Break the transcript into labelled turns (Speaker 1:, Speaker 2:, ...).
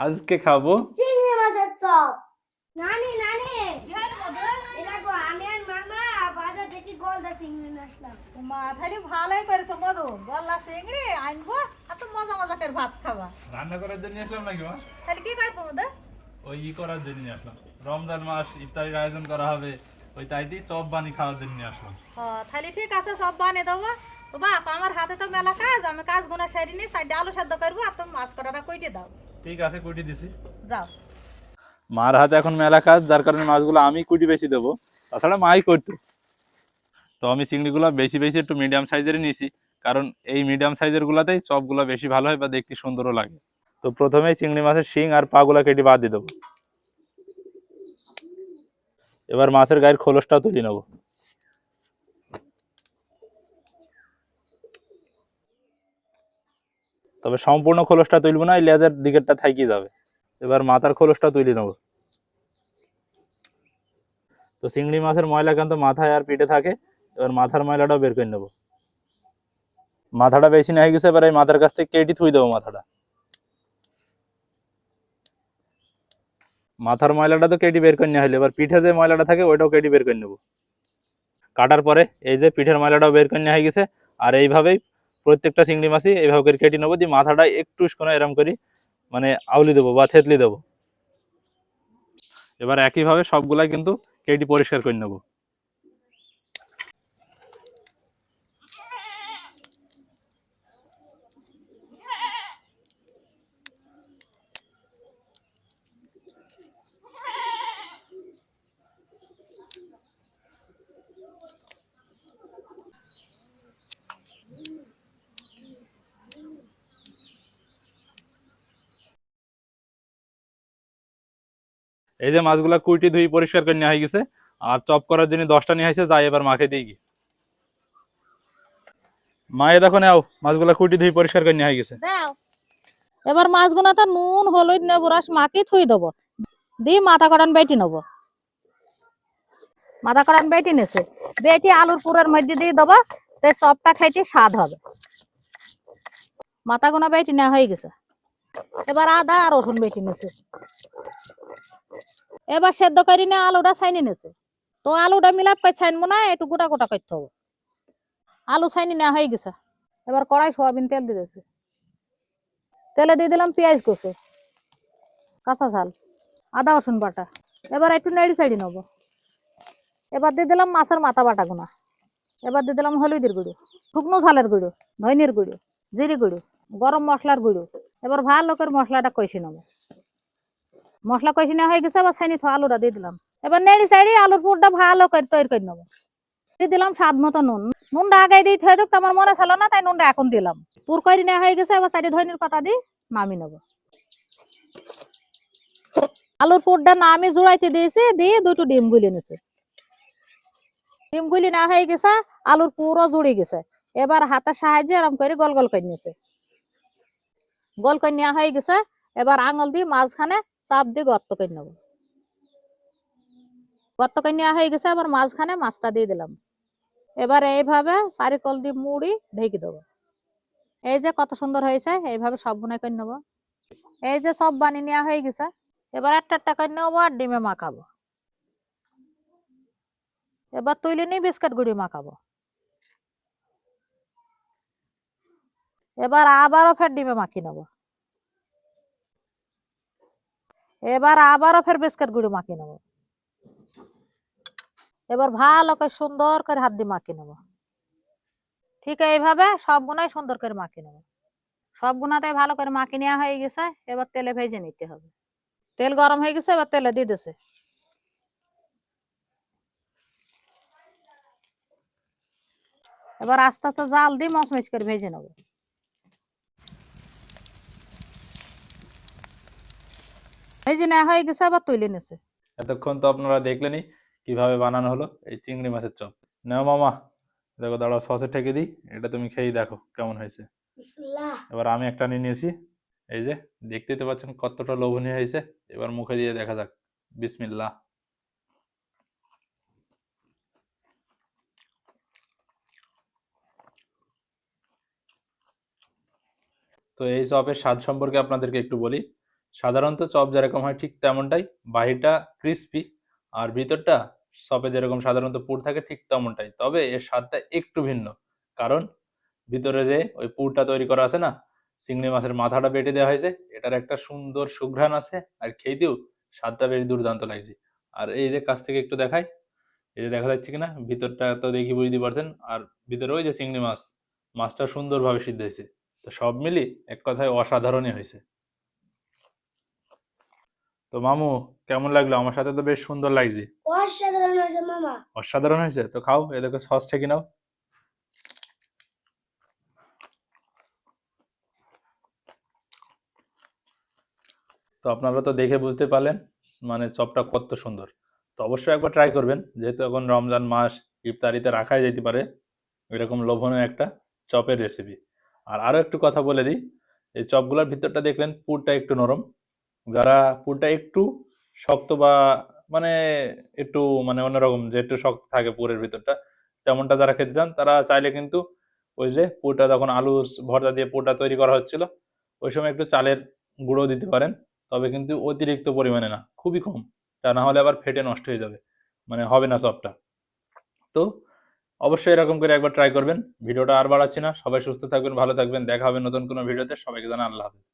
Speaker 1: আজকে খাবো
Speaker 2: চিংড়ি মাছের চপ। নানি নানি এরকম আমি আর মামা বাজার থেকে গলদা চিংড়ি নিয়ে আসলাম।
Speaker 3: মাথারি ভালোই করেছো মধু, গলা চিংড়ি আনবো আর তো মজা মজা করে ভাত খাবা।
Speaker 1: রান্না করার জন্য আসলাম নাকি মা?
Speaker 3: তাহলে কি করবো মধু?
Speaker 1: ওই করার জন্য আসলাম, রমজান মাস ইফতারির আয়োজন করা হবে, ওই তাইতেই চপ বানি খাওয়ার জন্য আসলাম।
Speaker 3: তাহলে ঠিক আছে, সব বানিয়ে দেবো। তো বাপ, আমার হাতে তো মেলা কাজ, আমি কাজ গুনা সেরে নি, সাইডে আলু সেদ্ধ করবো আর তুমি মাছ করাটা কইটে দাও।
Speaker 1: ঠিক আছে, কুটি দিছি।
Speaker 3: যাও।
Speaker 1: মার হাতে এখন মেলা কাজ, যার কারণে মাছগুলো আমি কুটি বেশি দেবো, তাছাড়া মাই করতো। তো আমি চিংড়িগুলো বেশি বেশি একটু মিডিয়াম সাইজেরই নিয়েছি, কারণ এই মিডিয়াম সাইজের গুলাতেই চপগুলো বেশি ভালো হয় বা দেখতে সুন্দরও লাগে। তো প্রথমেই চিংড়ি মাছের শিং আর পাগুলা কেটে বাদ দিয়ে দেবো। এবার মাছের গায়ের খোলসটা তুলে নেবো। তবে সম্পূর্ণ খোলসটা তুলবো না, এই লেজের দিকেরটা থাকি যাবে। এবার মাথার খোলসটা তুলে নেবো। তো চিংড়ি মাছের ময়লা কিন্তু মাথায় আর পিঠে থাকে, এবার মাথার ময়লাটাও বের করে নেবো। মাথাটা বেশি না হয়ে গেছে, এবার এই মাথার কাছ থেকে কেটে থুই দেবো মাথাটা। মাথার ময়লাটা তো কেটে বের করে নেওয়া হলে এবার পিঠে যে ময়লাটা থাকে ওইটাও কেটে বের করে নেবো। কাটার পরে এই যে পিঠের ময়লাটাও বের করে নেওয়া হয়ে গেছে। আর এইভাবেই প্রত্যেকটা চিংড়ি মাছই এইভাবে করে কেটে নেবো, দিয়ে মাথাটা একটু কোনো এরম করি মানে আউলি দেবো বা থেতলি দেবো। এবার একইভাবে সবগুলাই কিন্তু কেটে পরিষ্কার করে নেবো। এই যে মাছগুলা কুইটি ধুই পরিষ্কার করে নেওয়া হয়ে গেছে, আর চপ করার জন্য 10টা নিয়ে আসছে, যাই এবার মাখে দিই। মায়ে দেখো নাও, মাছগুলা কুইটি ধুই পরিষ্কার করে নেওয়া হয়ে গেছে।
Speaker 3: দাও। এবার মাছগুনাতে নুন হলুদ নেবো, রস মাখি থুই দেবো, দিয়ে মাথা কটান বেটি নেবো। মাথা কটান বেটি নেছে, বেটি আলুর পুরের মধ্যে দিয়ে দেবো, তাই সবটা খাইতে স্বাদ হবে। মাথা গোনা বেটি নেওয়া হয়ে গেছে। এবার আদা আর রসুন বেটি নেছে। এবার সেদ্ধ করে নিয়ে আলুটা ছাইনি নেছে। তো আলুটা মিলাপ করে ছাইনবো না, একটু গোটা গোটা করতে হবে। আলু ছাইনি নেওয়া হয়ে গেছে। এবার কড়াই সোয়াবিন তেল দিয়ে দিয়েছে। তেলে দিয়ে দিলাম পেঁয়াজ কষে, কাঁচা ঝাল, আদা রসুন বাটা। এবার একটু নেড়ি সাইডি নেবো। এবার দিয়ে দিলাম মাছের মাথা বাটা গুনা। এবার দিয়ে দিলাম হলুদের গুঁড়ো, শুকনো ঝালের গুঁড়ো, ধনিয়ার গুঁড়ো, জিরে গুঁড়ো, গরম মশলার গুঁড়ো। এবার ভালো করে মশলাটা কষে নেবো। মশলা কষে নেওয়া হয়ে গেছে, এবার ছাইনি আলুটা দিয়ে দিলাম। এবার নেড়ি সাইডি আলুর পুরটা ভালো করে তৈরি করে নেবো। দিয়ে দিলাম স্বাদ মতো নুন। নুনটা আগে দিতে হয়ে যাক, আমার মনে ছিল না, তাই নুনটা এখন দিলাম। পুর করে নেওয়া হয়ে গেছে, এবার সাইডে ধনিয়ার পাতা দিয়ে নামিয়ে নেবো। আলুর পুরটা নামি জুড়াইতে দিয়েছি, দিয়ে দুটো ডিম গুলি নিছে। ডিম গুলি না হয়ে গেছে, আলুর পুরো জুড়ে গেছে। এবার হাতের সাহায্যে এরকম করে গোল গোল করে নিয়েছে। গোল করে নেওয়া হয়ে গেছে, এবার আঙুল দিয়ে মাঝখানে চাপ দিয়ে গর্ত করে নেবো। গর্ত করে নেওয়া হয়ে গেছে, আবার মাঝখানে মাছটা দিয়ে দিলাম। এবার এইভাবে চারিকল দিয়ে মুড়ি ঢেকে দেবো। এই যে কত সুন্দর হয়েছে, এইভাবে সব বুনে করে নেবো। এই যে সব বানিয়ে নেওয়া হয়ে গেছে, এবার একটা একটা করে নেবো আর ডিমে মাখাবো। এবার তুলে নিয়ে বিস্কুট গুঁড়ি মাখাবো। এবার আবারও ফের ডিমে মাখিয়ে নেবো। এবার আবারও ফের বিস্কুট গুঁড়ি মাখিয়ে নেবো। এবার ভালো করে সুন্দর করে হাত দিয়ে মাখিয়ে নেবো। ঠিক এইভাবে সবগুলাই সুন্দর করে মাখিয়ে নেবো। সবগুনাতে ভালো করে মাখিয়ে নেওয়া হয়ে গেছে, এবার তেলে ভেজে নিতে হবে। তেল গরম হয়ে গেছে, এবার তেলে দিয়ে দিছে। এবার আস্তে আস্তে জাল দিয়ে মচমচ করে ভেজে নেবো। ভেজে নেওয়া হয়ে গেছে, এবার তুলে নিছে।
Speaker 1: এতক্ষণ তো আপনারা দেখলেনই কিভাবে বানানো হলো এই চিংড়ি মাছের চপ। নাও মামা, দেখো দাঁড়াও, সসে ঠেকে দিই, এটা তুমি খেয়েই দেখো কেমন হয়েছে।
Speaker 2: বিসমিল্লাহ।
Speaker 1: এবার আমি একটা নিয়ে নিয়েছি, এই যে দেখতেই তো পাচ্ছেন কতটা লোভনীয় হয়েছে। এবার মুখে দিয়ে দেখা যাক। বিসমিল্লাহ। তো এই চপের স্বাদ সম্পর্কে আপনাদেরকে একটু বলি। সাধারণত চপ যেরকম হয় ঠিক তেমনটাই, বাহিরটা ক্রিস্পি আর ভিতরটা চপে যেরকম সাধারণত পুর থাকে ঠিক তেমনটাই, তবে এর স্বাদটা একটু ভিন্ন। কারণ ভিতরে যে ওই পুরটা তৈরি করা আছে না, চিংড়ি মাছের মাথাটা বেটে দেওয়া হয়েছে, এটার একটা সুন্দর সুঘ্রাণ আছে, আর খেতেও স্বাদটা বেশ দুর্দান্ত লাগছে। আর এই যে কাছ থেকে একটু দেখাই, এই যে দেখা যাচ্ছে কিনা, ভিতরটা তো দেখি বুঝতে পারছেন, আর ভিতরে ওই যে চিংড়ি মাছ, মাছটা সুন্দরভাবে সিদ্ধ হয়েছে। তো সব মিলি এক কথায় অসাধারণই হয়েছে। তো মামু, কেমন লাগলো? আমার সাথে তো বেশ সুন্দর লাগছে।
Speaker 2: অসাধারণ হয়েছে মামা।
Speaker 1: অসাধারণ হয়েছে, তো খাও, এ দেখো সস ঠেকে নাও। তো আপনারা তো দেখে বুঝতে পারলেন মানে চপটা কত সুন্দর। তো অবশ্যই একবার ট্রাই করবেন, যেহেতু এখন রমজান মাস, ইফতারিতে রাখাই যেতে পারে এরকম লোভনীয় একটা চপের রেসিপি। আর আরো একটু কথা বলে দিই, এই চপগুলোর ভিতরটা দেখলেন পুরটা একটু নরম, যারা পুরটা একটু শক্ত বা মানে একটু মানে অন্যরকম, যে একটু শক্ত থাকে পুরের ভিতরটা, তেমনটা যারা খেতে চান তারা চাইলে কিন্তু ওই যে পুরটা যখন আলু ভর্তা দিয়ে পুরটা তৈরি করা হচ্ছিল ওই সময় একটু চালের গুঁড়ো দিতে পারেন, তবে কিন্তু অতিরিক্ত পরিমাণে না, খুবই কম, তা না হলে আবার ফেটে নষ্ট হয়ে যাবে, মানে হবে না চপটা। তো অবশ্যই এরকম করে একবার ট্রাই করবেন। ভিডিওটা আর বাড়াচ্ছি না, সবাই সুস্থ থাকবেন, ভালো থাকবেন, দেখা হবে নতুন কোনো ভিডিওতে। সবাইকে জানাই আল্লাহ হাফেজ।